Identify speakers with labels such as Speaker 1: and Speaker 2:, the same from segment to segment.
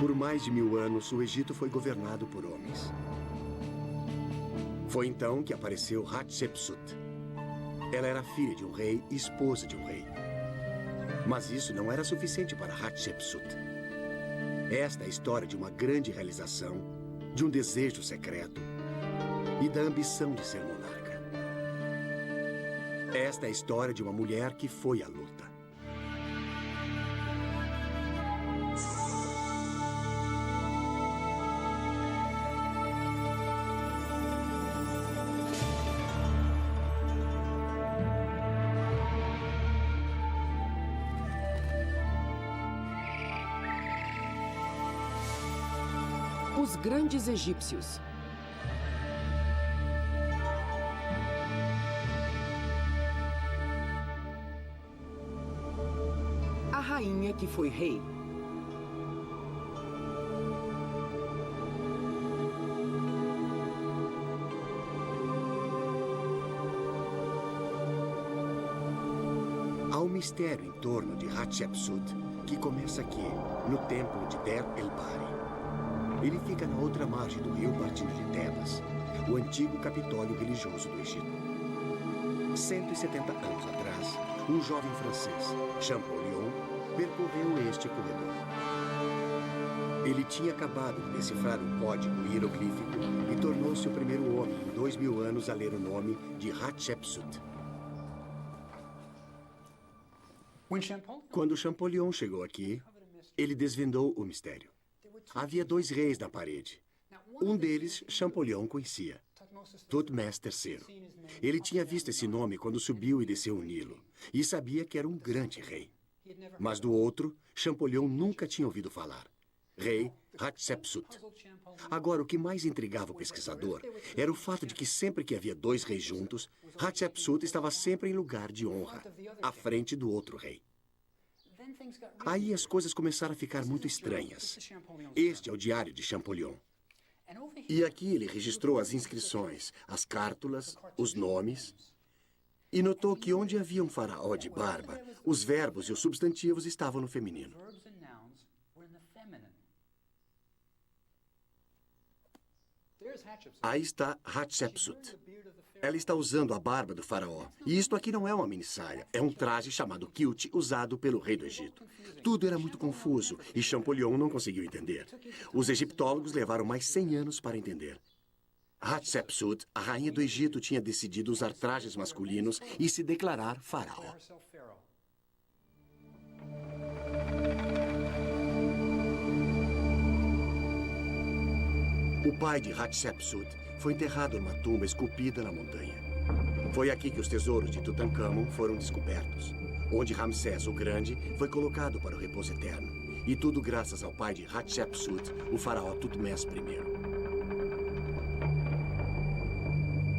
Speaker 1: Por mais de 1000 anos, o Egito foi governado por homens. Foi então que apareceu Hatshepsut. Ela era filha de um rei e esposa de um rei. Mas isso não era suficiente para Hatshepsut. Esta é a história de uma grande realização, de um desejo secreto e da ambição de ser monarca. Esta é a história de uma mulher que foi à luta.
Speaker 2: Os grandes egípcios. A rainha que foi rei.
Speaker 1: Há um mistério em torno de Hatshepsut que começa aqui, no templo de Der el-Bahri. Ele fica na outra margem do rio partindo de Tebas, o antigo capitólio religioso do Egito. 170 anos atrás, um jovem francês, Champollion, percorreu este corredor. Ele tinha acabado de decifrar um código hieroglífico e tornou-se o primeiro homem em 2000 anos a ler o nome de Hatshepsut. Quando Champollion chegou aqui, ele desvendou o mistério. Havia 2 reis na parede. Um deles, Champollion conhecia, Thutmose III. Ele tinha visto esse nome quando subiu e desceu o Nilo, e sabia que era um grande rei. Mas do outro, Champollion nunca tinha ouvido falar. Rei Hatshepsut. Agora, o que mais intrigava o pesquisador era o fato de que sempre que havia 2 reis juntos, Hatshepsut estava sempre em lugar de honra, à frente do outro rei. Aí as coisas começaram a ficar muito estranhas. Este é o diário de Champollion. E aqui ele registrou as inscrições, as cártulas, os nomes, e notou que onde havia um faraó de barba, os verbos e os substantivos estavam no feminino. Aí está Hatshepsut. Ela está usando a barba do faraó. E isto aqui não é uma minissaia. É um traje chamado kilt usado pelo rei do Egito. Tudo era muito confuso e Champollion não conseguiu entender. Os egiptólogos levaram mais 100 anos para entender. Hatshepsut, a rainha do Egito, tinha decidido usar trajes masculinos e se declarar faraó. O pai de Hatshepsut foi enterrado numa tumba esculpida na montanha. Foi aqui que os tesouros de Tutankhamon foram descobertos, onde Ramsés o Grande foi colocado para o repouso eterno. E tudo graças ao pai de Hatshepsut, o faraó Thutmose I.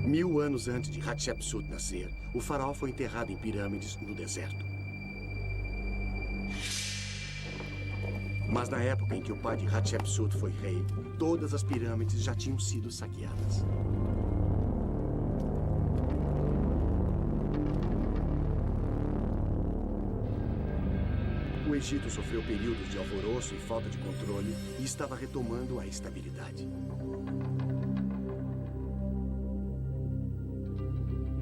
Speaker 1: 1000 anos antes de Hatshepsut nascer, o faraó foi enterrado em pirâmides no deserto. Mas na época em que o pai de Hatshepsut foi rei, todas as pirâmides já tinham sido saqueadas. O Egito sofreu períodos de alvoroço e falta de controle e estava retomando a estabilidade.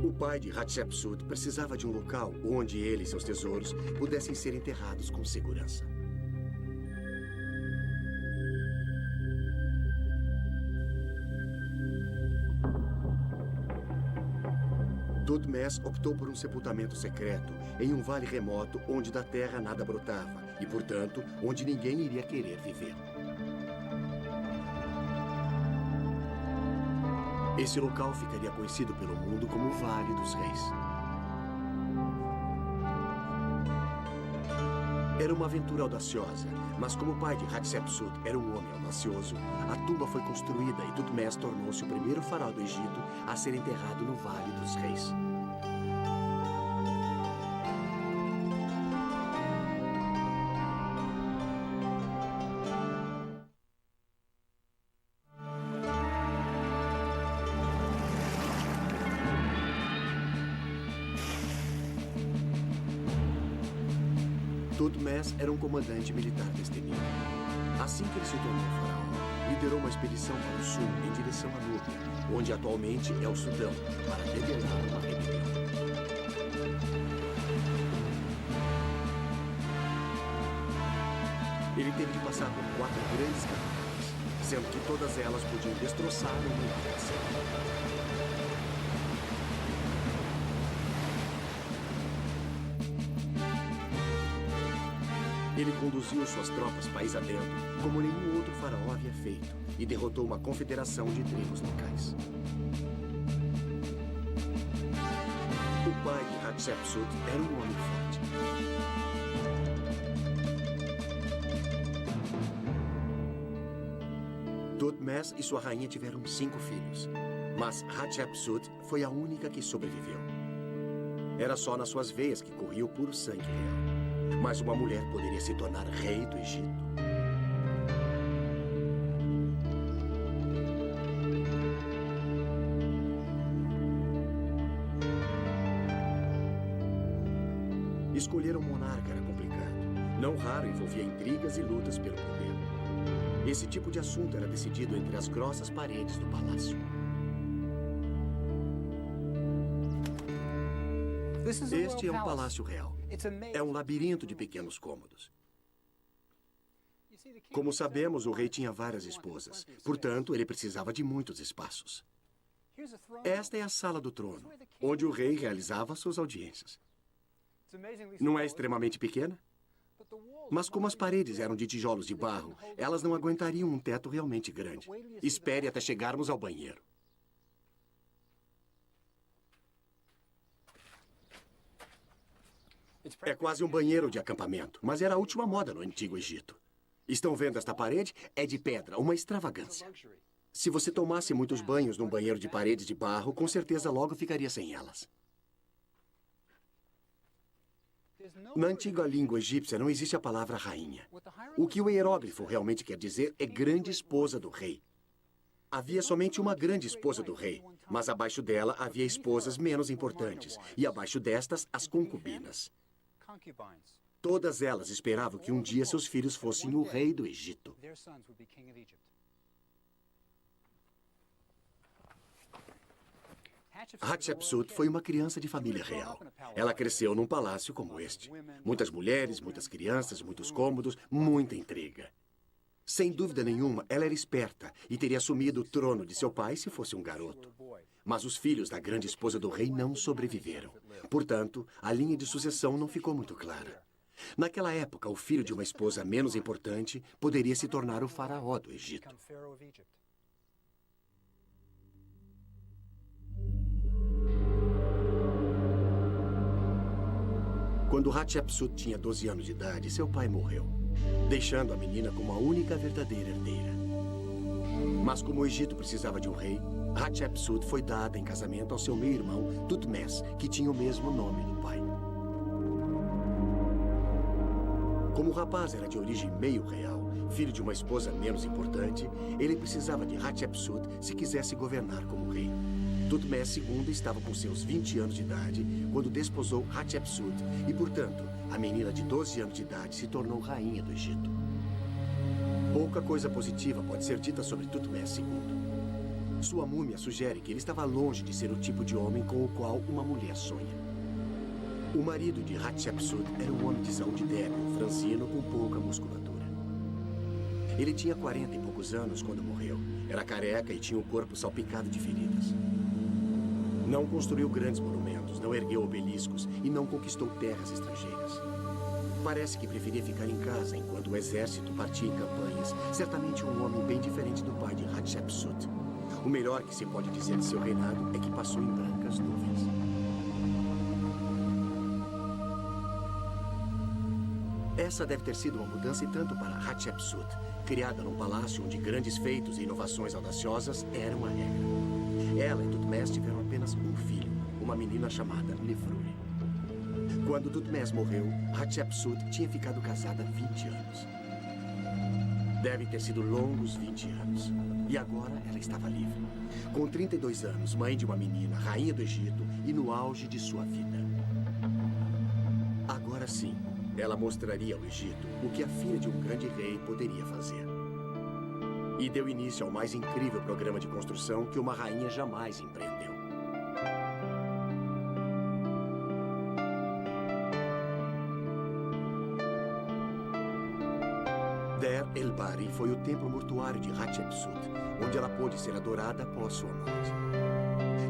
Speaker 1: O pai de Hatshepsut precisava de um local onde ele e seus tesouros pudessem ser enterrados com segurança. Thutmose optou por um sepultamento secreto em um vale remoto onde da terra nada brotava e, portanto, onde ninguém iria querer viver. Esse local ficaria conhecido pelo mundo como o Vale dos Reis. Era uma aventura audaciosa, mas como o pai de Hatshepsut era um homem audacioso, a tumba foi construída e Thutmose tornou-se o primeiro faraó do Egito a ser enterrado no Vale dos Reis. Thutmose era um comandante militar destemido. Assim que ele se tornou faraó, liderou uma expedição para o sul em direção à Núbia, onde atualmente é o Sudão, para debelar uma rebelião. Ele teve de passar por 4 grandes capitais, sendo que todas elas podiam destroçar o mundo. Ele conduziu suas tropas país adentro, como nenhum outro faraó havia feito, e derrotou uma confederação de tribos locais. O pai de Hatshepsut era um homem forte. Thutmose e sua rainha tiveram 5 filhos, mas Hatshepsut foi a única que sobreviveu. Era só nas suas veias que corria o puro sangue real. Mas uma mulher poderia se tornar rei do Egito. Escolher um monarca era complicado. Não raro envolvia intrigas e lutas pelo poder. Esse tipo de assunto era decidido entre as grossas paredes do palácio. Este é um palácio real. É um labirinto de pequenos cômodos. Como sabemos, o rei tinha várias esposas. Portanto, ele precisava de muitos espaços. Esta é a sala do trono, onde o rei realizava suas audiências. Não é extremamente pequena? Mas como as paredes eram de tijolos de barro, elas não aguentariam um teto realmente grande. Espere até chegarmos ao banheiro. É quase um banheiro de acampamento, mas era a última moda no Antigo Egito. Estão vendo esta parede? É de pedra, uma extravagância. Se você tomasse muitos banhos num banheiro de paredes de barro, com certeza logo ficaria sem elas. Na antiga língua egípcia não existe a palavra rainha. O que o hieróglifo realmente quer dizer é grande esposa do rei. Havia somente uma grande esposa do rei, mas abaixo dela havia esposas menos importantes, e abaixo destas, as concubinas. Todas elas esperavam que um dia seus filhos fossem o rei do Egito. Hatshepsut foi uma criança de família real. Ela cresceu num palácio como este. Muitas mulheres, muitas crianças, muitos cômodos, muita intriga. Sem dúvida nenhuma, ela era esperta e teria assumido o trono de seu pai se fosse um garoto. Mas os filhos da grande esposa do rei não sobreviveram. Portanto, a linha de sucessão não ficou muito clara. Naquela época, o filho de uma esposa menos importante poderia se tornar o faraó do Egito. Quando Hatshepsut tinha 12 anos de idade, seu pai morreu, deixando a menina como a única verdadeira herdeira. Mas como o Egito precisava de um rei, Hatshepsut foi dada em casamento ao seu meio-irmão Thutmose, que tinha o mesmo nome do pai. Como o rapaz era de origem meio real, filho de uma esposa menos importante, ele precisava de Hatshepsut se quisesse governar como rei. Thutmose II estava com seus 20 anos de idade quando desposou Hatshepsut e, portanto, a menina de 12 anos de idade se tornou rainha do Egito. Pouca coisa positiva pode ser dita sobre Thutmose II. Sua múmia sugere que ele estava longe de ser o tipo de homem com o qual uma mulher sonha. O marido de Hatshepsut era um homem de saúde débil, franzino, com pouca musculatura. Ele tinha 40 e poucos anos quando morreu. Era careca e tinha o corpo salpicado de feridas. Não construiu grandes monumentos, não ergueu obeliscos e não conquistou terras estrangeiras. Parece que preferia ficar em casa enquanto o exército partia em campanhas. Certamente um homem bem diferente do pai de Hatshepsut. O melhor que se pode dizer de seu reinado é que passou em brancas nuvens. Essa deve ter sido uma mudança e tanto para Hatshepsut, criada num palácio onde grandes feitos e inovações audaciosas eram a regra. Ela e Thutmose tiveram apenas um filho, uma menina chamada Nefruri. Quando Thutmose morreu, Hatshepsut tinha ficado casada há 20 anos. Devem ter sido longos 20 anos. E agora ela estava livre. Com 32 anos, mãe de uma menina, rainha do Egito e no auge de sua vida. Agora sim, Ela mostraria ao Egito o que a filha de um grande rei poderia fazer. E deu início ao mais incrível programa de construção que uma rainha jamais empreendeu. Der el-Bahri foi o templo mortuário de Hatshepsut, onde ela pôde ser adorada após sua morte.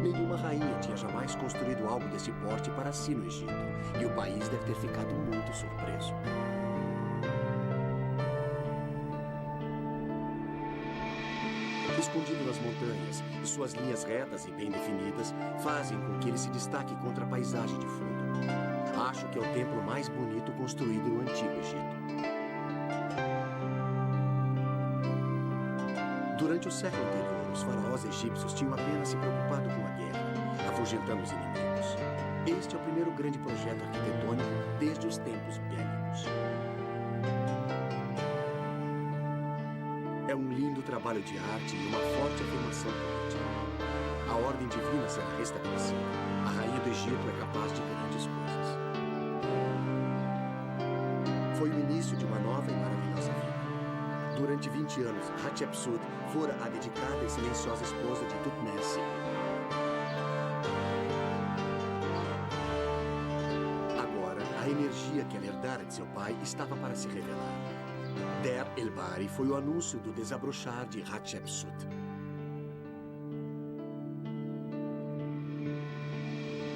Speaker 1: Nenhuma rainha tinha jamais construído algo desse porte para si no Egito, e o país deve ter ficado muito surpreso. Escondido nas montanhas, e suas linhas retas e bem definidas fazem com que ele se destaque contra a paisagem de fundo. Acho que é o templo mais bonito construído no Antigo Egito. Durante o século anterior, os faraós egípcios tinham apenas se preocupado com a guerra, afugentando os inimigos. Este é o primeiro grande projeto arquitetônico desde os tempos bélicos. É um lindo trabalho de arte e uma forte afirmação política. A ordem divina será restabelecida. A rainha do Egito é capaz de grandes coisas. Foi o início de uma nova e maravilhosa vida. Durante 20 anos, Hatshepsut fora a dedicada e silenciosa esposa de Thutmose II. Agora, a energia que ela herdara de seu pai estava para se revelar. Der el-Bahri foi o anúncio do desabrochar de Hatshepsut.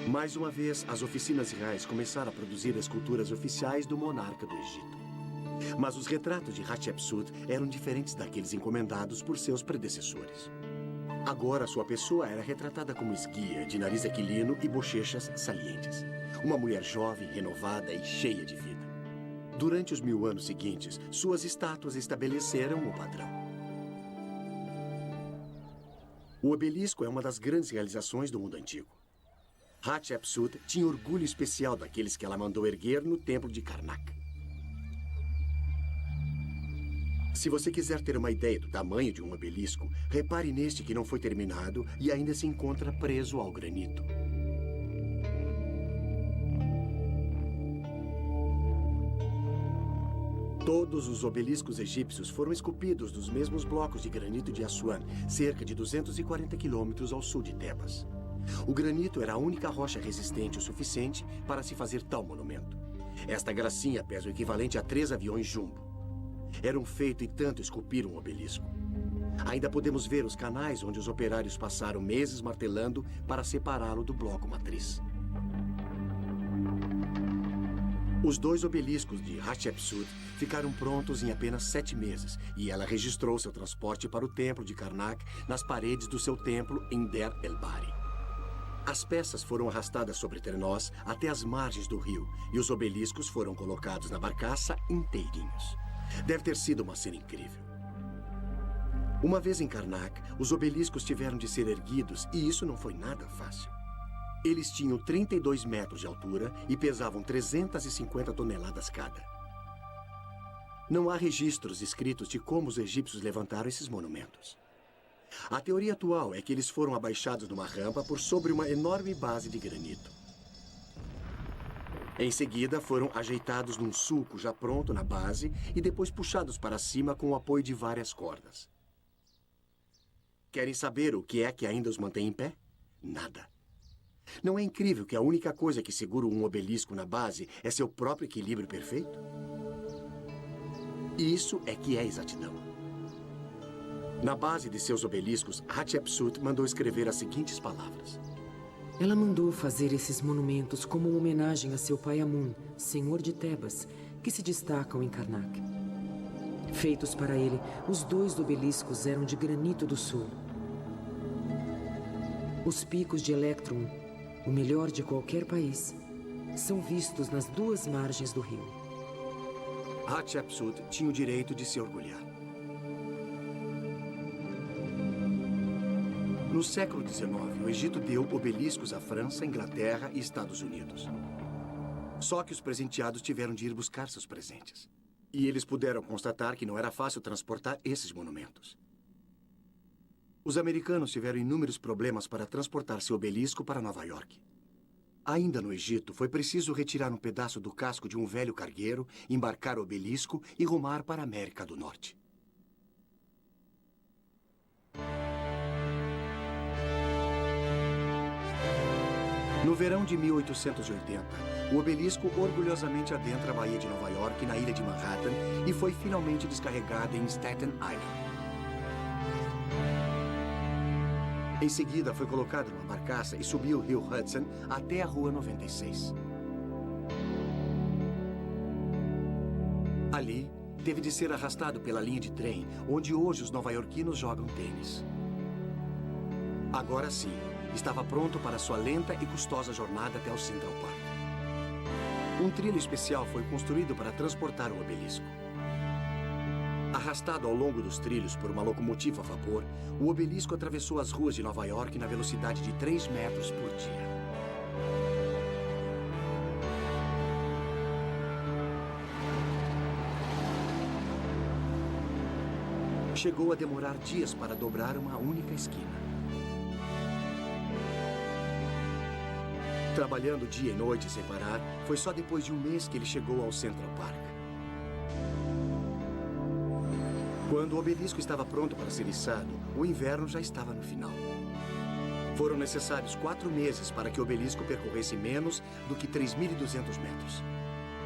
Speaker 1: Mais uma vez, as oficinas reais começaram a produzir esculturas oficiais do monarca do Egito. Mas os retratos de Hatshepsut eram diferentes daqueles encomendados por seus predecessores. Agora, sua pessoa era retratada como esguia, de nariz aquilino e bochechas salientes. Uma mulher jovem, renovada e cheia de vida. Durante os 1000 anos seguintes, suas estátuas estabeleceram o padrão. O obelisco é uma das grandes realizações do mundo antigo. Hatshepsut tinha orgulho especial daqueles que ela mandou erguer no templo de Karnak. Se você quiser ter uma ideia do tamanho de um obelisco, repare neste que não foi terminado e ainda se encontra preso ao granito. Todos os obeliscos egípcios foram esculpidos dos mesmos blocos de granito de Assuan, cerca de 240 quilômetros ao sul de Tebas. O granito era a única rocha resistente o suficiente para se fazer tal monumento. Esta gracinha pesa o equivalente a 3 aviões jumbo. Era um feito e tanto esculpir um obelisco. Ainda podemos ver os canais onde os operários passaram meses martelando para separá-lo do bloco matriz. Os 2 obeliscos de Hatshepsut ficaram prontos em apenas 7 meses e ela registrou seu transporte para o templo de Karnak nas paredes do seu templo em Der el-Bahri. As peças foram arrastadas sobre trenós até as margens do rio e os obeliscos foram colocados na barcaça inteirinhos. Deve ter sido uma cena incrível. Uma vez em Karnak, os obeliscos tiveram de ser erguidos e isso não foi nada fácil. Eles tinham 32 metros de altura e pesavam 350 toneladas cada. Não há registros escritos de como os egípcios levantaram esses monumentos. A teoria atual é que eles foram abaixados numa rampa por sobre uma enorme base de granito. Em seguida, foram ajeitados num sulco já pronto na base e depois puxados para cima com o apoio de várias cordas. Querem saber o que é que ainda os mantém em pé? Nada. Não é incrível que a única coisa que segura um obelisco na base é seu próprio equilíbrio perfeito? Isso é que é exatidão. Na base de seus obeliscos, Hatshepsut mandou escrever as seguintes palavras.
Speaker 2: Ela mandou fazer esses monumentos como uma homenagem a seu pai Amun, senhor de Tebas, que se destacam em Karnak. Feitos para ele, os 2 obeliscos eram de granito do sul. Os picos de Electrum, o melhor de qualquer país, são vistos nas 2 margens do rio.
Speaker 1: Hatshepsut tinha o direito de se orgulhar. No século XIX, o Egito deu obeliscos à França, Inglaterra e Estados Unidos. Só que os presenteados tiveram de ir buscar seus presentes. E eles puderam constatar que não era fácil transportar esses monumentos. Os americanos tiveram inúmeros problemas para transportar seu obelisco para Nova York. Ainda no Egito, foi preciso retirar um pedaço do casco de um velho cargueiro, embarcar o obelisco e rumar para a América do Norte. No verão de 1880, o obelisco orgulhosamente adentra a Baía de Nova York, na ilha de Manhattan, e foi finalmente descarregado em Staten Island. Em seguida, foi colocado numa barcaça e subiu o rio Hudson até a Rua 96. Ali, teve de ser arrastado pela linha de trem, onde hoje os nova-iorquinos jogam tênis. Agora sim, estava pronto para sua lenta e custosa jornada até o Central Park. Um trilho especial foi construído para transportar o obelisco. Arrastado ao longo dos trilhos por uma locomotiva a vapor, o obelisco atravessou as ruas de Nova York na velocidade de 3 metros por dia. Chegou a demorar dias para dobrar uma única esquina. Trabalhando dia e noite sem parar, foi só depois de um mês que ele chegou ao Central Park. Quando o obelisco estava pronto para ser içado, o inverno já estava no final. Foram necessários 4 meses para que o obelisco percorresse menos do que 3.200 metros.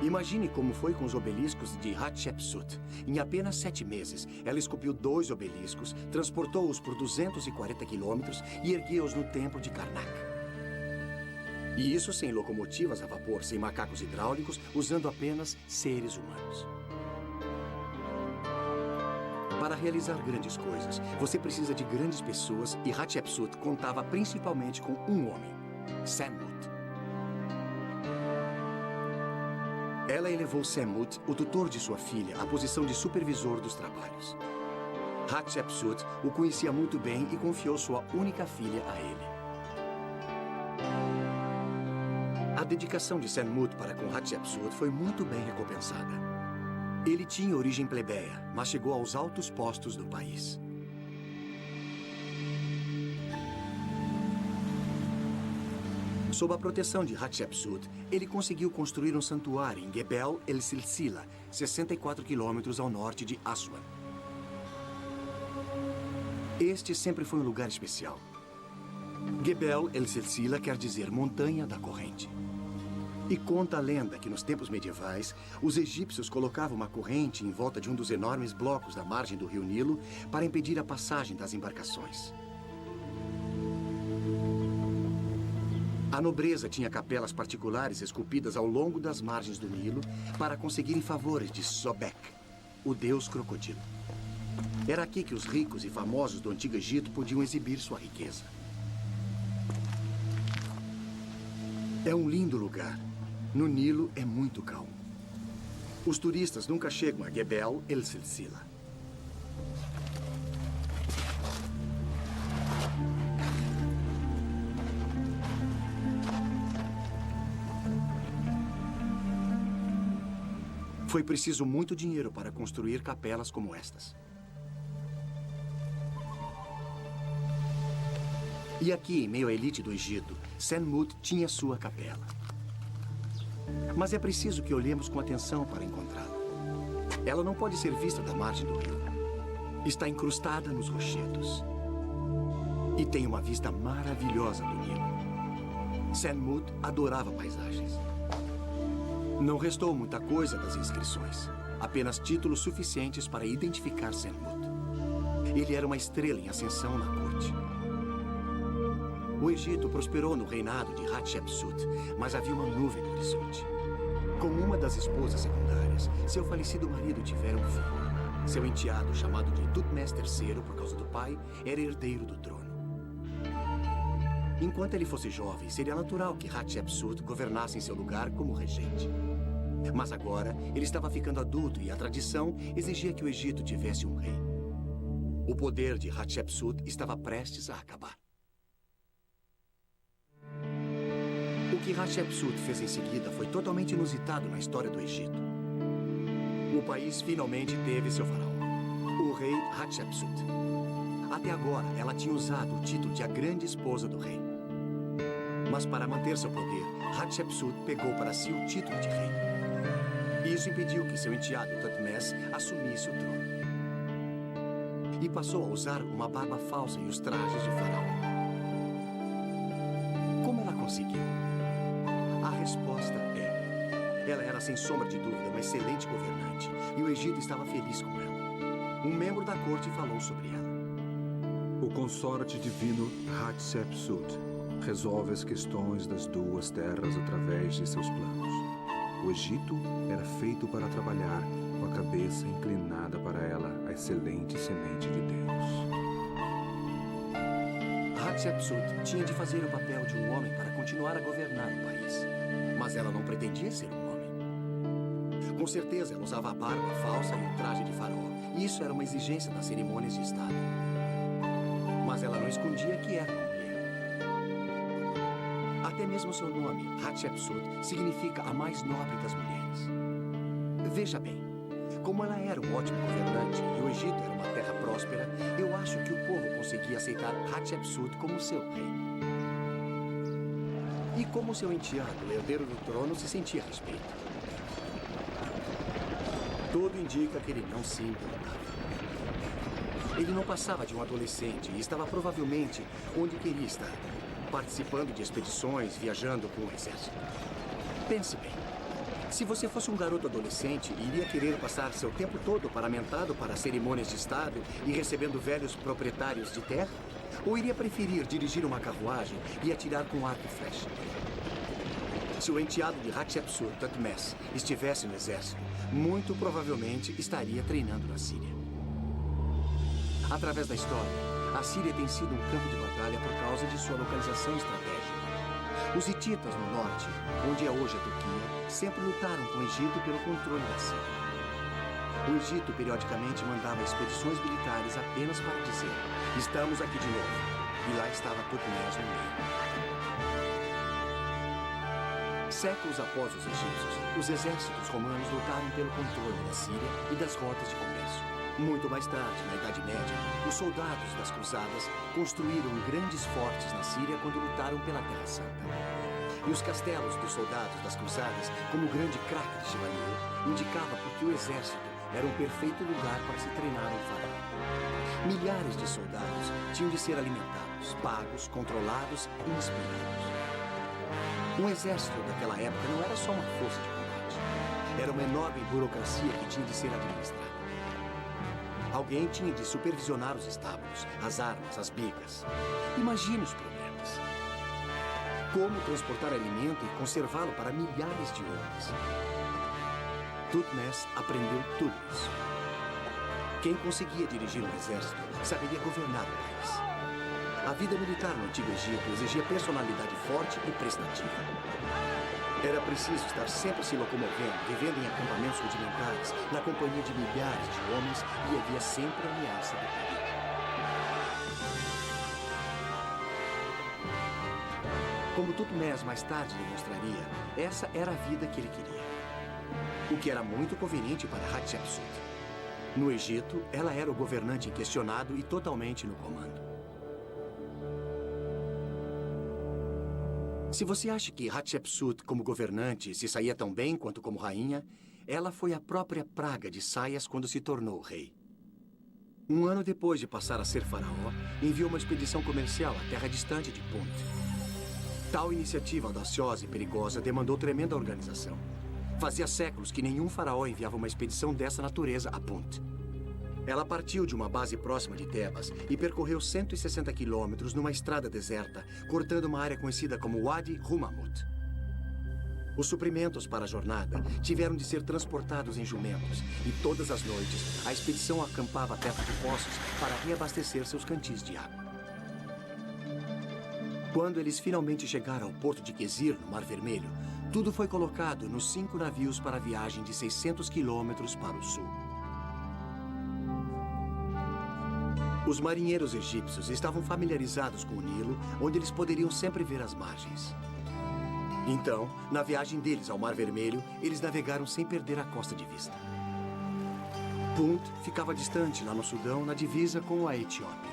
Speaker 1: Imagine como foi com os obeliscos de Hatshepsut. Em apenas 7 meses, ela esculpiu 2 obeliscos, transportou-os por 240 quilômetros e ergueu-os no templo de Karnak. E isso sem locomotivas a vapor, sem macacos hidráulicos, usando apenas seres humanos. Para realizar grandes coisas, você precisa de grandes pessoas e Hatshepsut contava principalmente com um homem, Senmut. Ela elevou Senmut, o tutor de sua filha, à posição de supervisor dos trabalhos. Hatshepsut o conhecia muito bem e confiou sua única filha a ele. A dedicação de Senmut para com Hatshepsut foi muito bem recompensada. Ele tinha origem plebeia, mas chegou aos altos postos do país. Sob a proteção de Hatshepsut, ele conseguiu construir um santuário em Gebel el-Silsila, 64 quilômetros ao norte de Aswan. Este sempre foi um lugar especial. Gebel el-Silsila quer dizer montanha da corrente. E conta a lenda que nos tempos medievais, os egípcios colocavam uma corrente em volta de um dos enormes blocos da margem do rio Nilo para impedir a passagem das embarcações. A nobreza tinha capelas particulares esculpidas ao longo das margens do Nilo para conseguirem favores de Sobek, o deus crocodilo. Era aqui que os ricos e famosos do Antigo Egito podiam exibir sua riqueza. É um lindo lugar. No Nilo é muito calmo. Os turistas nunca chegam a Gebel el-Silsila. Foi preciso muito dinheiro para construir capelas como estas. E aqui, em meio à elite do Egito, Senmut tinha sua capela. Mas é preciso que olhemos com atenção para encontrá-la. Ela não pode ser vista da margem do rio. Está incrustada nos rochedos. E tem uma vista maravilhosa do Nilo. Senmut adorava paisagens. Não restou muita coisa das inscrições. Apenas títulos suficientes para identificar Senmut. Ele era uma estrela em ascensão na corte. O Egito prosperou no reinado de Hatshepsut, mas havia uma nuvem no horizonte. Com uma das esposas secundárias, seu falecido marido tivera um filho. Seu enteado, chamado de Tutmés III por causa do pai, era herdeiro do trono. Enquanto ele fosse jovem, seria natural que Hatshepsut governasse em seu lugar como regente. Mas agora, ele estava ficando adulto e a tradição exigia que o Egito tivesse um rei. O poder de Hatshepsut estava prestes a acabar. O que Hatshepsut fez em seguida foi totalmente inusitado na história do Egito. O país finalmente teve seu faraó, o rei Hatshepsut. Até agora, ela tinha usado o título de a grande esposa do rei. Mas para manter seu poder, Hatshepsut pegou para si o título de rei. Isso impediu que seu enteado Thutmose assumisse o trono. E passou a usar uma barba falsa e os trajes de faraó. Como ela conseguiu? A resposta é: ela era sem sombra de dúvida uma excelente governante e o Egito estava feliz com ela. Um membro da corte falou sobre ela.
Speaker 3: O consorte divino Hatshepsut resolve as questões das duas terras através de seus planos. O Egito era feito para trabalhar com a cabeça inclinada para ela, a excelente semente de Deus.
Speaker 1: Hatshepsut tinha de fazer o papel de um homem para continuar a governar o país. Mas ela não pretendia ser um homem. Com certeza, ela usava a barba falsa e o traje de faraó. Isso era uma exigência das cerimônias de Estado. Mas ela não escondia que era uma mulher. Até mesmo seu nome, Hatshepsut, significa a mais nobre das mulheres. Veja bem, como ela era um ótimo governante e o Egito era uma terra próspera, eu acho que o povo conseguia aceitar Hatshepsut como seu rei. E como seu enteado, o herdeiro do trono, se sentia a respeito. Tudo indica que ele não se importava. Ele não passava de um adolescente e estava provavelmente onde queria estar, participando de expedições, viajando com o exército. Pense bem. Se você fosse um garoto adolescente, iria querer passar seu tempo todo paramentado para cerimônias de Estado e recebendo velhos proprietários de terra? Ou iria preferir dirigir uma carruagem e atirar com arco e flecha? Se o enteado de Hatshepsut, Thutmose, estivesse no exército, muito provavelmente estaria treinando na Síria. Através da história, a Síria tem sido um campo de batalha por causa de sua localização estratégica. Os hititas no norte, onde é hoje a Turquia, sempre lutaram com o Egito pelo controle da Síria. O Egito periodicamente mandava expedições militares apenas para dizer: estamos aqui de novo. E lá estava Thutmose no meio. Séculos após os egípcios, os exércitos romanos lutaram pelo controle da Síria e das rotas de comércio. Muito mais tarde, na Idade Média, os soldados das cruzadas construíram grandes fortes na Síria quando lutaram pela Terra Santa. E os castelos dos soldados das cruzadas, como o grande craque de Chevalier, indicavam porque o exército era um perfeito lugar para se treinar um faraó. Milhares de soldados tinham de ser alimentados, pagos, controlados e inspirados. Um exército daquela época não era só uma força de combate. Era uma enorme burocracia que tinha de ser administrada. Alguém tinha de supervisionar os estábulos, as armas, as bigas. Imagine os problemas. Como transportar alimento e conservá-lo para milhares de homens. Thutmose aprendeu tudo isso. Quem conseguia dirigir um exército saberia governar o país. A vida militar no Antigo Egito exigia personalidade forte e prestativa. Era preciso estar sempre se locomovendo, vivendo em acampamentos rudimentares, na companhia de milhares de homens, e havia sempre a ameaça do perigo. Como Thutmose mais tarde demonstraria, essa era a vida que ele queria. O que era muito conveniente para Hatshepsut. No Egito, ela era o governante inquestionado e totalmente no comando. Se você acha que Hatshepsut, como governante, se saía tão bem quanto como rainha, ela foi a própria praga de saias quando se tornou rei. Um ano depois de passar a ser faraó, enviou uma expedição comercial à terra distante de Punt. Tal iniciativa audaciosa e perigosa demandou tremenda organização. Fazia séculos que nenhum faraó enviava uma expedição dessa natureza a Punt. Ela partiu de uma base próxima de Tebas e percorreu 160 quilômetros numa estrada deserta, cortando uma área conhecida como Wadi Rumamut. Os suprimentos para a jornada tiveram de ser transportados em jumentos e todas as noites a expedição acampava perto de poços para reabastecer seus cantis de água. Quando eles finalmente chegaram ao porto de Quezir, no Mar Vermelho, tudo foi colocado nos 5 navios para a viagem de 600 quilômetros para o sul. Os marinheiros egípcios estavam familiarizados com o Nilo, onde eles poderiam sempre ver as margens. Então, na viagem deles ao Mar Vermelho, eles navegaram sem perder a costa de vista. Punt ficava distante, lá no Sudão, na divisa com a Etiópia.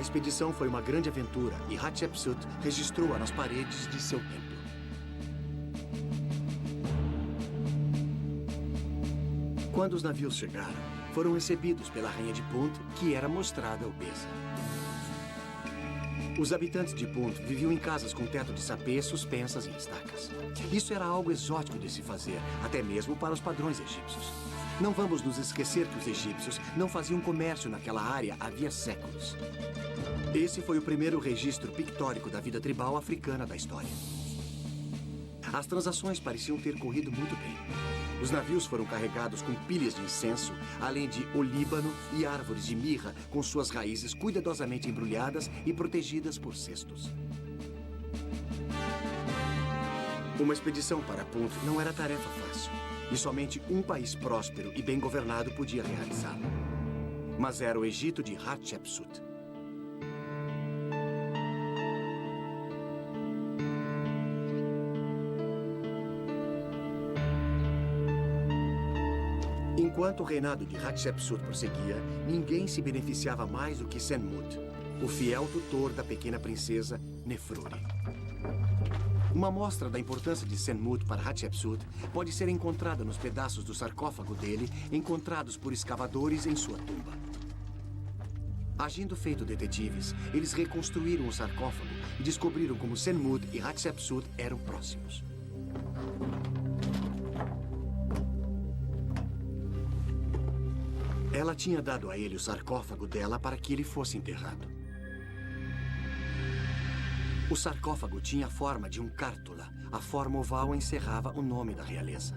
Speaker 1: expedição foi uma grande aventura e Hatshepsut registrou-a nas paredes de seu templo. Quando os navios chegaram, foram recebidos pela rainha de Punt, que era mostrada obesa. Os habitantes de Punt viviam em casas com teto de sapê suspensas em estacas. Isso era algo exótico de se fazer, até mesmo para os padrões egípcios. Não vamos nos esquecer que os egípcios não faziam comércio naquela área havia séculos. Esse foi o primeiro registro pictórico da vida tribal africana da história. As transações pareciam ter corrido muito bem. Os navios foram carregados com pilhas de incenso, além de olíbano e árvores de mirra com suas raízes cuidadosamente embrulhadas e protegidas por cestos. Uma expedição para Punt não era tarefa fácil, e somente um país próspero e bem governado podia realizá-la. Mas era o Egito de Hatshepsut. Enquanto o reinado de Hatshepsut prosseguia, ninguém se beneficiava mais do que Senmut, o fiel tutor da pequena princesa Nefruri. Uma amostra da importância de Senmut para Hatshepsut pode ser encontrada nos pedaços do sarcófago dele, encontrados por escavadores em sua tumba. Agindo feito detetives, eles reconstruíram o sarcófago e descobriram como Senmut e Hatshepsut eram próximos. Ela tinha dado a ele o sarcófago dela para que ele fosse enterrado. O sarcófago tinha a forma de um cártula. A forma oval encerrava o nome da realeza.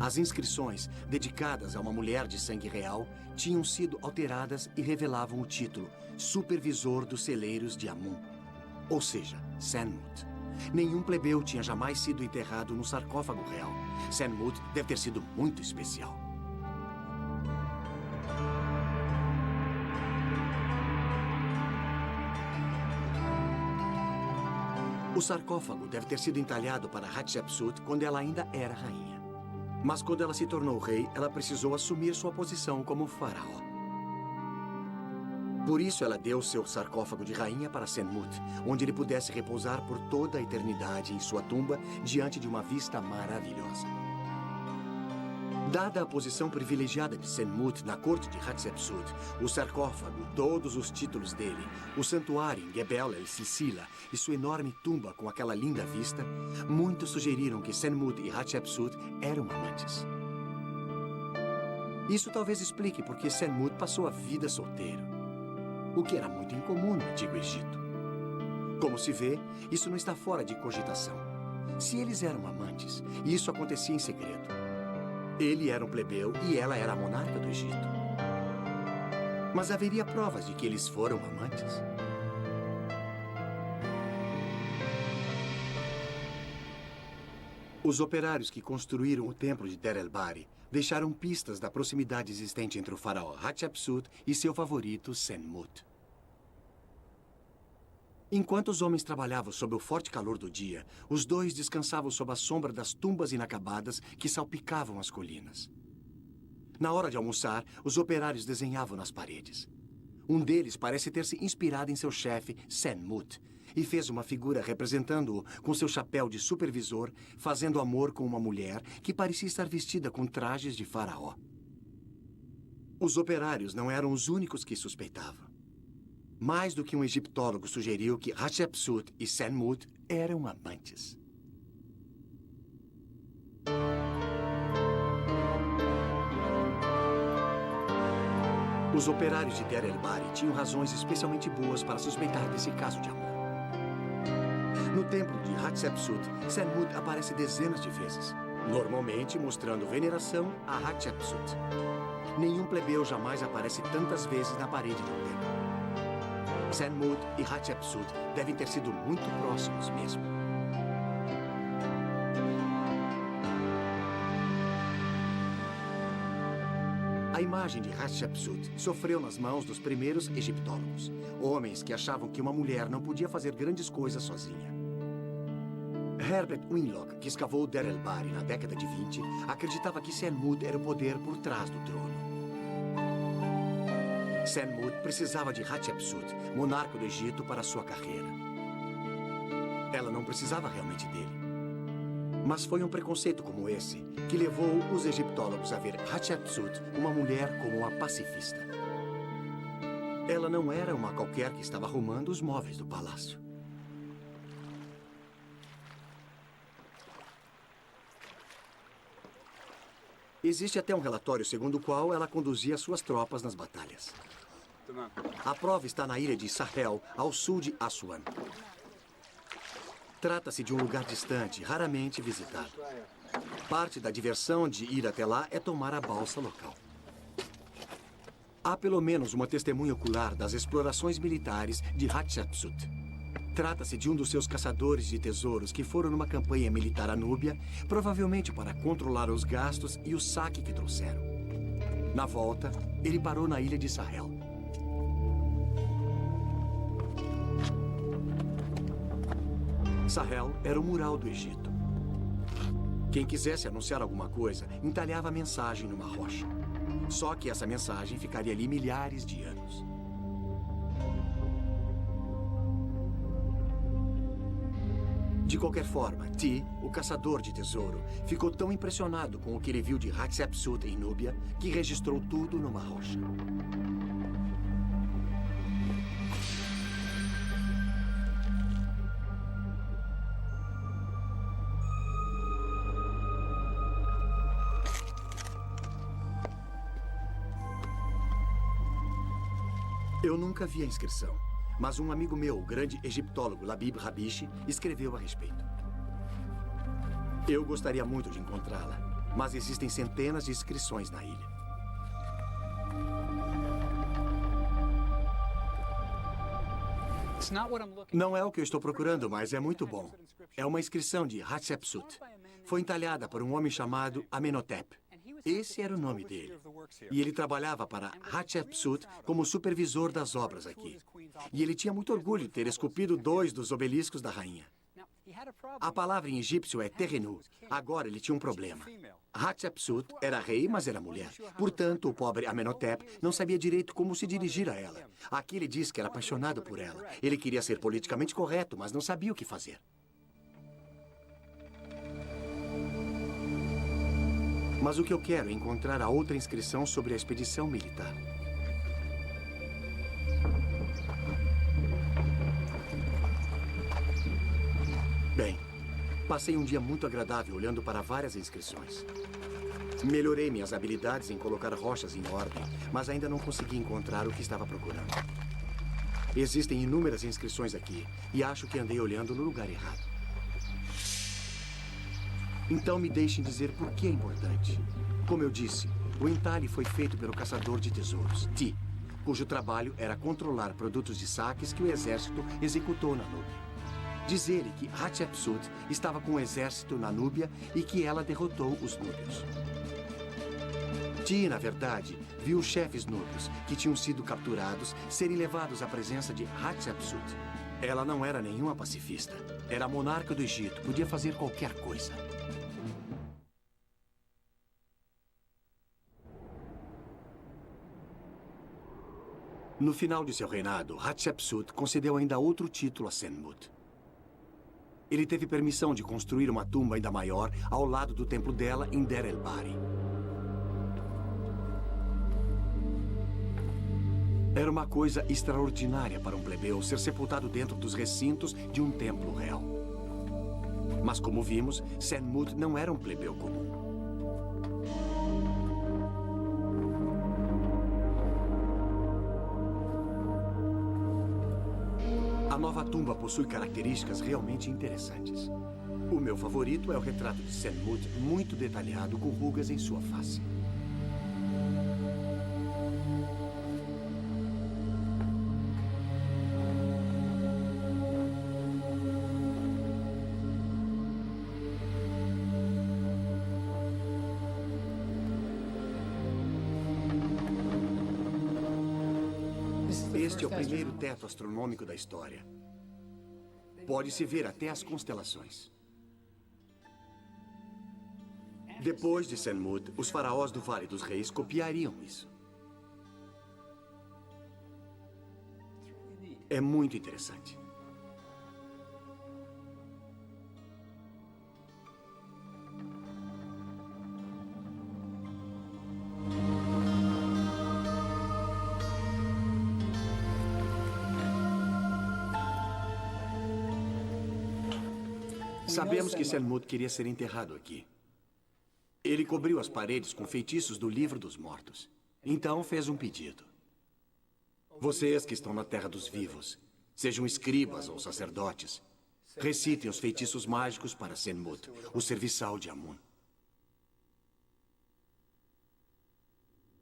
Speaker 1: As inscrições, dedicadas a uma mulher de sangue real, tinham sido alteradas e revelavam o título Supervisor dos Celeiros de Amun, ou seja, Senmut. Nenhum plebeu tinha jamais sido enterrado no sarcófago real. Senmut deve ter sido muito especial. O sarcófago deve ter sido entalhado para Hatshepsut quando ela ainda era rainha. Mas quando ela se tornou rei, ela precisou assumir sua posição como faraó. Por isso ela deu seu sarcófago de rainha para Senmut, onde ele pudesse repousar por toda a eternidade em sua tumba, diante de uma vista maravilhosa. Dada a posição privilegiada de Senmut na corte de Hatshepsut, o sarcófago, todos os títulos dele, o santuário em Gebel el-Sisila e sua enorme tumba com aquela linda vista, muitos sugeriram que Senmut e Hatshepsut eram amantes. Isso talvez explique por que Senmut passou a vida solteiro, o que era muito incomum no Antigo Egito. Como se vê, isso não está fora de cogitação. Se eles eram amantes, e isso acontecia em segredo, ele era um plebeu e ela era a monarca do Egito. Mas haveria provas de que eles foram amantes? Os operários que construíram o templo de Der el-Bahri deixaram pistas da proximidade existente entre o faraó Hatshepsut e seu favorito Senmut. Enquanto os homens trabalhavam sob o forte calor do dia, os dois descansavam sob a sombra das tumbas inacabadas que salpicavam as colinas. Na hora de almoçar, os operários desenhavam nas paredes. Um deles parece ter se inspirado em seu chefe, Senmut, e fez uma figura representando-o com seu chapéu de supervisor, fazendo amor com uma mulher que parecia estar vestida com trajes de faraó. Os operários não eram os únicos que suspeitavam. Mais do que um egiptólogo sugeriu que Hatshepsut e Senmut eram amantes. Os operários de Der el-Bahri tinham razões especialmente boas para suspeitar desse caso de amor. No templo de Hatshepsut, Senmut aparece dezenas de vezes, normalmente mostrando veneração a Hatshepsut. Nenhum plebeu jamais aparece tantas vezes na parede de um templo. Senmut e Hatshepsut devem ter sido muito próximos mesmo. A imagem de Hatshepsut sofreu nas mãos dos primeiros egiptólogos, homens que achavam que uma mulher não podia fazer grandes coisas sozinha. Herbert Winlock, que escavou Der el-Bahri na década de 20, acreditava que Senmut era o poder por trás do trono. Senmut precisava de Hatshepsut, monarca do Egito, para sua carreira. Ela não precisava realmente dele. Mas foi um preconceito como esse que levou os egiptólogos a ver Hatshepsut, uma mulher, como uma pacifista. Ela não era uma qualquer que estava arrumando os móveis do palácio. Existe até um relatório segundo o qual ela conduzia suas tropas nas batalhas. A prova está na ilha de Sahel, ao sul de Assuan. Trata-se de um lugar distante, raramente visitado. Parte da diversão de ir até lá é tomar a balsa local. Há pelo menos uma testemunha ocular das explorações militares de Hatshepsut. Trata-se de um dos seus caçadores de tesouros que foram numa campanha militar à Núbia, provavelmente para controlar os gastos e o saque que trouxeram. Na volta, ele parou na ilha de Sahel. Sahel era o mural do Egito. Quem quisesse anunciar alguma coisa, entalhava a mensagem numa rocha. Só que essa mensagem ficaria ali milhares de anos. De qualquer forma, Ti, o caçador de tesouro, ficou tão impressionado com o que ele viu de Hatshepsut em Núbia que registrou tudo numa rocha. Eu nunca vi a inscrição, mas um amigo meu, o grande egiptólogo Labib Rabishi, escreveu a respeito. Eu gostaria muito de encontrá-la, mas existem centenas de inscrições na ilha. Não é o que eu estou procurando, mas é muito bom. É uma inscrição de Hatshepsut. Foi entalhada por um homem chamado Amenhotep. Esse era o nome dele. E ele trabalhava para Hatshepsut como supervisor das obras aqui. E ele tinha muito orgulho de ter esculpido 2 dos obeliscos da rainha. A palavra em egípcio é terrenu. Agora ele tinha um problema. Hatshepsut era rei, mas era mulher. Portanto, o pobre Amenhotep não sabia direito como se dirigir a ela. Aqui ele diz que era apaixonado por ela. Ele queria ser politicamente correto, mas não sabia o que fazer. Mas o que eu quero é encontrar a outra inscrição sobre a expedição militar. Bem, passei um dia muito agradável olhando para várias inscrições. Melhorei minhas habilidades em colocar rochas em ordem, mas ainda não consegui encontrar o que estava procurando. Existem inúmeras inscrições aqui, e acho que andei olhando no lugar errado. Então me deixem dizer por que é importante. Como eu disse, o entalhe foi feito pelo caçador de tesouros, Ti, cujo trabalho era controlar produtos de saques que o exército executou na Núbia. Diz ele que Hatshepsut estava com o exército na Núbia e que ela derrotou os núbios. Ti, na verdade, viu os chefes núbios, que tinham sido capturados, serem levados à presença de Hatshepsut. Ela não era nenhuma pacifista. Era a monarca do Egito, podia fazer qualquer coisa. No final de seu reinado, Hatshepsut concedeu ainda outro título a Senmut. Ele teve permissão de construir uma tumba ainda maior ao lado do templo dela em Der el-Bahri. Era uma coisa extraordinária para um plebeu ser sepultado dentro dos recintos de um templo real. Mas, como vimos, Senmut não era um plebeu comum. A nova tumba possui características realmente interessantes. O meu favorito é o retrato de Senmut, muito detalhado, com rugas em sua face. Este é o primeiro teto astronômico da história. Pode-se ver até as constelações. Depois de Senmut, os faraós do Vale dos Reis copiariam isso. É muito interessante. Sabemos que Senmut queria ser enterrado aqui. Ele cobriu as paredes com feitiços do Livro dos Mortos. Então fez um pedido. Vocês que estão na Terra dos Vivos, sejam escribas ou sacerdotes, recitem os feitiços mágicos para Senmut, o serviçal de Amun.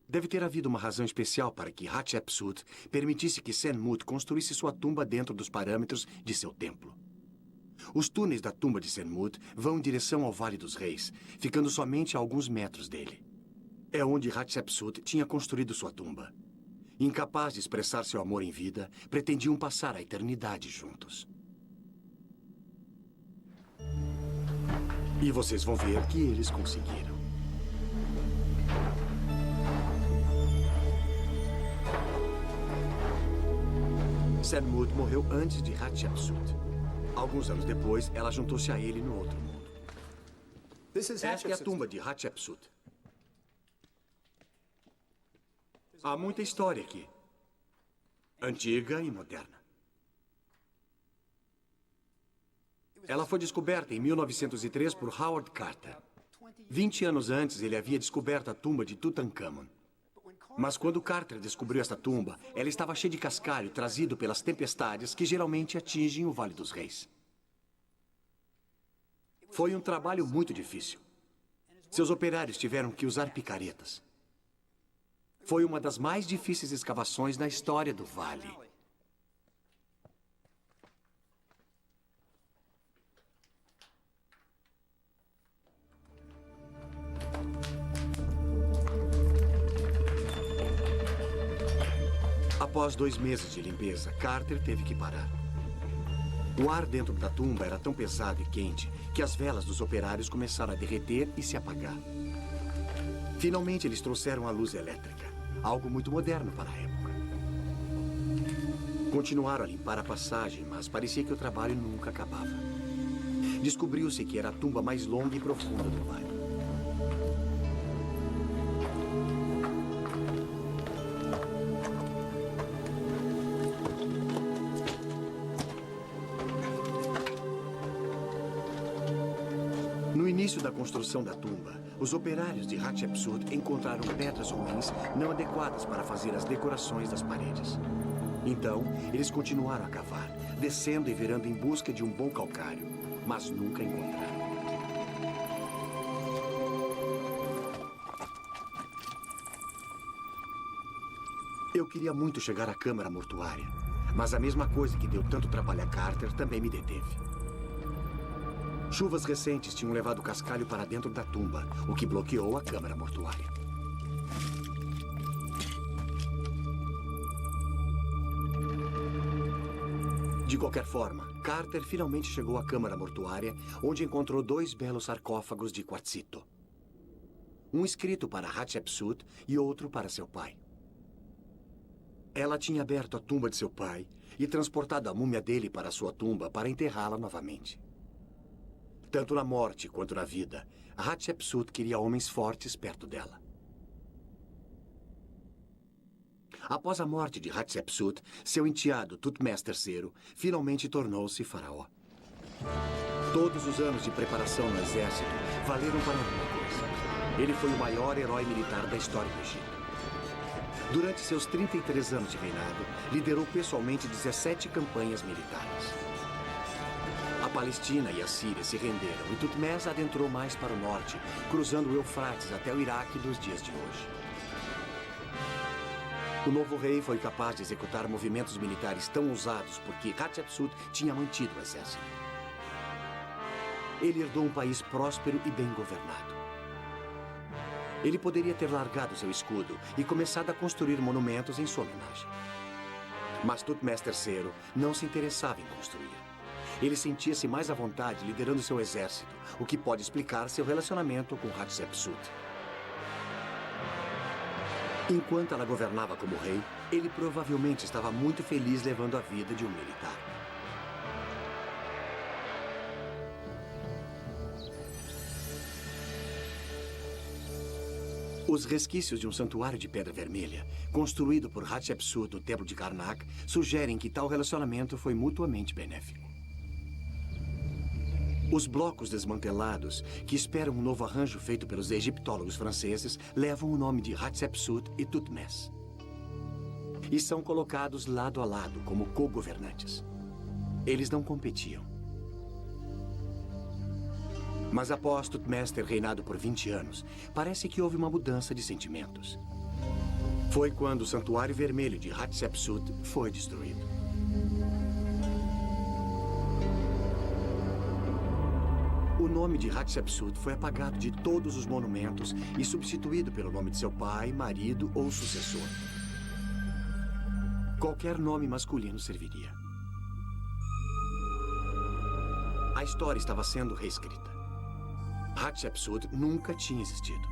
Speaker 1: Deve ter havido uma razão especial para que Hatshepsut permitisse que Senmut construísse sua tumba dentro dos parâmetros de seu templo. Os túneis da tumba de Senmut vão em direção ao Vale dos Reis, ficando somente a alguns metros dele. É onde Hatshepsut tinha construído sua tumba. Incapaz de expressar seu amor em vida, pretendiam passar a eternidade juntos. E vocês vão ver que eles conseguiram. Senmut morreu antes de Hatshepsut. Alguns anos depois, ela juntou-se a ele no outro mundo. Esta é a tumba de Hatshepsut. Há muita história aqui. Antiga e moderna. Ela foi descoberta em 1903 por Howard Carter. 20 anos antes, ele havia descoberto a tumba de Tutankhamon. Mas quando Carter descobriu esta tumba, ela estava cheia de cascalho trazido pelas tempestades que geralmente atingem o Vale dos Reis. Foi um trabalho muito difícil. Seus operários tiveram que usar picaretas. Foi uma das mais difíceis escavações na história do vale. Após 2 meses de limpeza, Carter teve que parar. O ar dentro da tumba era tão pesado e quente que as velas dos operários começaram a derreter e se apagar. Finalmente, eles trouxeram a luz elétrica, algo muito moderno para a época. Continuaram a limpar a passagem, mas parecia que o trabalho nunca acabava. Descobriu-se que era a tumba mais longa e profunda do vale. No início da construção da tumba, os operários de Hatshepsut encontraram pedras ruins não adequadas para fazer as decorações das paredes. Então, eles continuaram a cavar, descendo e virando em busca de um bom calcário, mas nunca encontraram. Eu queria muito chegar à câmara mortuária, mas a mesma coisa que deu tanto trabalho a Carter também me deteve. Chuvas recentes tinham levado o cascalho para dentro da tumba, o que bloqueou a câmara mortuária. De qualquer forma, Carter finalmente chegou à câmara mortuária, onde encontrou 2 belos sarcófagos de quartzito. Um escrito para Hatshepsut e outro para seu pai. Ela tinha aberto a tumba de seu pai e transportado a múmia dele para sua tumba para enterrá-la novamente. Tanto na morte quanto na vida, Hatshepsut queria homens fortes perto dela. Após a morte de Hatshepsut, seu enteado Thutmose III finalmente tornou-se faraó. Todos os anos de preparação no exército valeram para alguma coisa. Ele foi o maior herói militar da história do Egito. Durante seus 33 anos de reinado, liderou pessoalmente 17 campanhas militares. A Palestina e a Síria se renderam e Thutmose adentrou mais para o norte, cruzando o Eufrates até o Iraque dos dias de hoje. O novo rei foi capaz de executar movimentos militares tão ousados porque Hatshepsut tinha mantido o exército. Ele herdou um país próspero e bem governado. Ele poderia ter largado seu escudo e começado a construir monumentos em sua homenagem. Mas Thutmose III não se interessava em construir. Ele sentia-se mais à vontade liderando seu exército, o que pode explicar seu relacionamento com Hatshepsut. Enquanto ela governava como rei, Ele provavelmente estava muito feliz levando a vida de um militar. Os resquícios de um santuário de pedra vermelha, construído por Hatshepsut no Templo de Karnak, sugerem que tal relacionamento foi mutuamente benéfico. Os blocos desmantelados, que esperam um novo arranjo feito pelos egiptólogos franceses, levam o nome de Hatshepsut e Thutmose. E são colocados lado a lado como co-governantes. Eles não competiam. Mas após Thutmose ter reinado por 20 anos, parece que houve uma mudança de sentimentos. Foi quando o Santuário Vermelho de Hatshepsut foi destruído. O nome de Hatshepsut foi apagado de todos os monumentos e substituído pelo nome de seu pai, marido ou sucessor. Qualquer nome masculino serviria. A história estava sendo reescrita. Hatshepsut nunca tinha existido.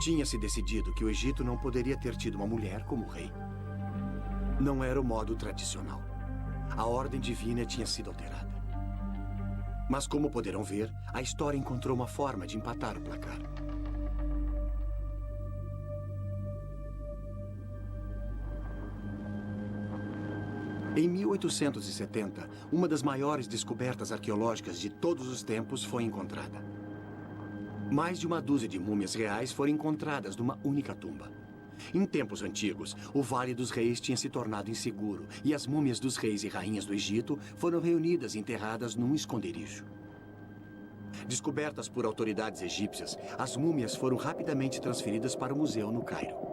Speaker 1: Tinha-se decidido que o Egito não poderia ter tido uma mulher como rei. Não era o modo tradicional. A ordem divina tinha sido alterada. Mas, como poderão ver, a história encontrou uma forma de empatar o placar. Em 1870, uma das maiores descobertas arqueológicas de todos os tempos foi encontrada. Mais de uma dúzia de múmias reais foram encontradas numa única tumba. Em tempos antigos, o Vale dos Reis tinha se tornado inseguro e as múmias dos reis e rainhas do Egito foram reunidas e enterradas num esconderijo. Descobertas por autoridades egípcias, as múmias foram rapidamente transferidas para o museu no Cairo.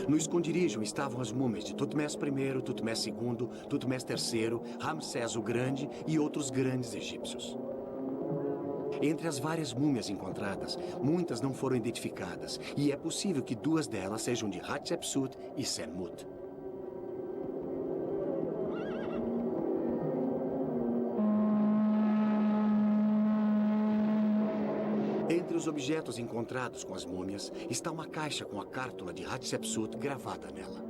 Speaker 1: No esconderijo estavam as múmias de Thutmose I, Thutmose II, Thutmose III, Ramsés o Grande e outros grandes egípcios. Entre as várias múmias encontradas, muitas não foram identificadas, e é possível que duas delas sejam de Hatshepsut e Senmut. Entre os objetos encontrados com as múmias, está uma caixa com a cártula de Hatshepsut gravada nela.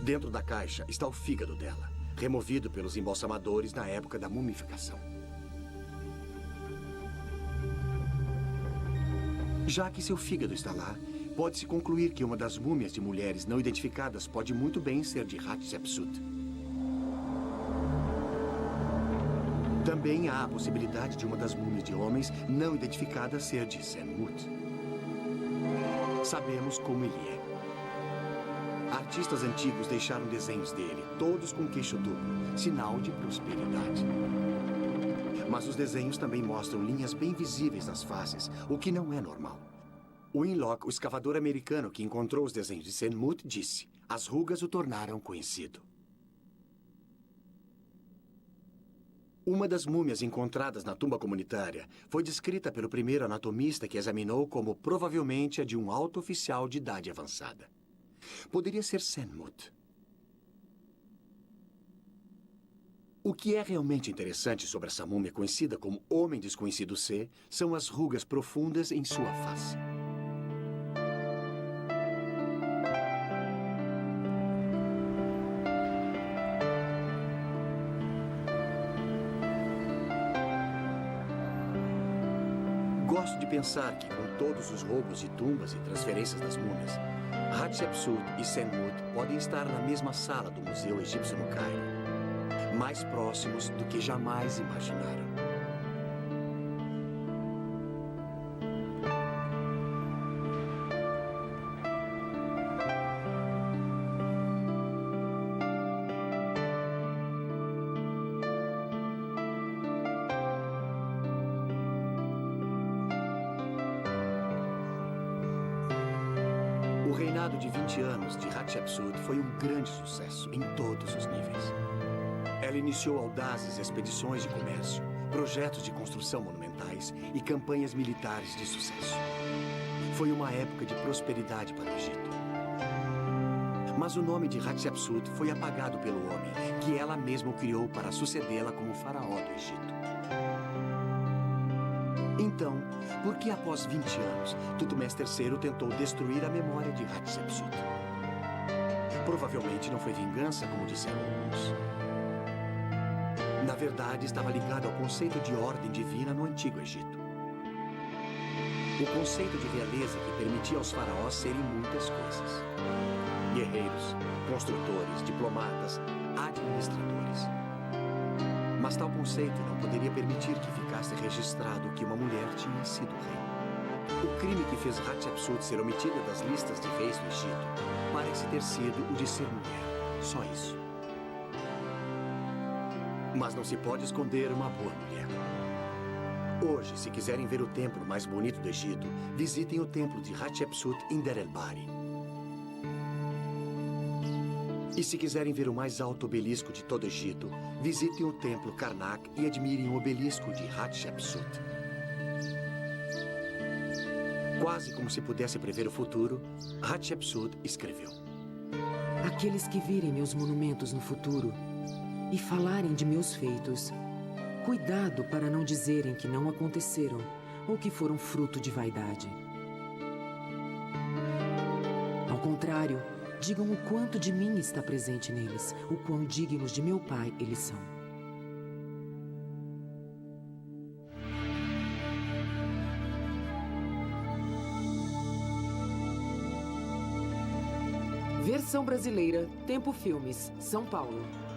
Speaker 1: Dentro da caixa está o fígado dela, removido pelos embalsamadores na época da mumificação. Já que seu fígado está lá, pode-se concluir que uma das múmias de mulheres não identificadas pode muito bem ser de Hatshepsut. Também há a possibilidade de uma das múmias de homens não identificadas ser de Senmut. Sabemos como ele é. Artistas antigos deixaram desenhos dele, todos com queixo duplo, sinal de prosperidade. Mas os desenhos também mostram linhas bem visíveis nas faces, o que não é normal. Winlock, o escavador americano que encontrou os desenhos de Senmut, disse: as rugas o tornaram conhecido. Uma das múmias encontradas na tumba comunitária foi descrita pelo primeiro anatomista que examinou como provavelmente a de um alto oficial de idade avançada. Poderia ser Senmut. O que é realmente interessante sobre essa múmia conhecida como Homem Desconhecido C são as rugas profundas em sua face. Gosto de pensar que, com todos os roubos de tumbas e transferências das múmias, Hatshepsut e Senmut podem estar na mesma sala do Museu Egípcio no Cairo, mais próximos do que jamais imaginaram. O reinado de 20 anos de Hatshepsut foi um grande sucesso em todos os níveis. Ela iniciou audazes expedições de comércio, projetos de construção monumentais e campanhas militares de sucesso. Foi uma época de prosperidade para o Egito. Mas o nome de Hatshepsut foi apagado pelo homem, que ela mesma criou para sucedê-la como faraó do Egito. Então, por que após 20 anos, Tutmés III tentou destruir a memória de Hatshepsut? Provavelmente não foi vingança, como disseram alguns. Na verdade, estava ligado ao conceito de ordem divina no Antigo Egito. O conceito de realeza que permitia aos faraós serem muitas coisas: guerreiros, construtores, diplomatas, administradores. Mas tal conceito não poderia permitir que ficasse registrado que uma mulher tinha sido rei. O crime que fez Hatshepsut ser omitida das listas de reis do Egito parece ter sido o de ser mulher. Só isso. Mas não se pode esconder uma boa mulher. Hoje, se quiserem ver o templo mais bonito do Egito, visitem o templo de Hatshepsut em Der el-Bahri. E se quiserem ver o mais alto obelisco de todo o Egito, visitem o templo Karnak e admirem o obelisco de Hatshepsut. Quase como se pudesse prever o futuro, Hatshepsut escreveu:
Speaker 2: Aqueles que virem meus monumentos no futuro e falarem de meus feitos, cuidado para não dizerem que não aconteceram ou que foram fruto de vaidade. Ao contrário, digam o quanto de mim está presente neles, o quão dignos de meu Pai eles são. Versão brasileira, Tempo Filmes, São Paulo.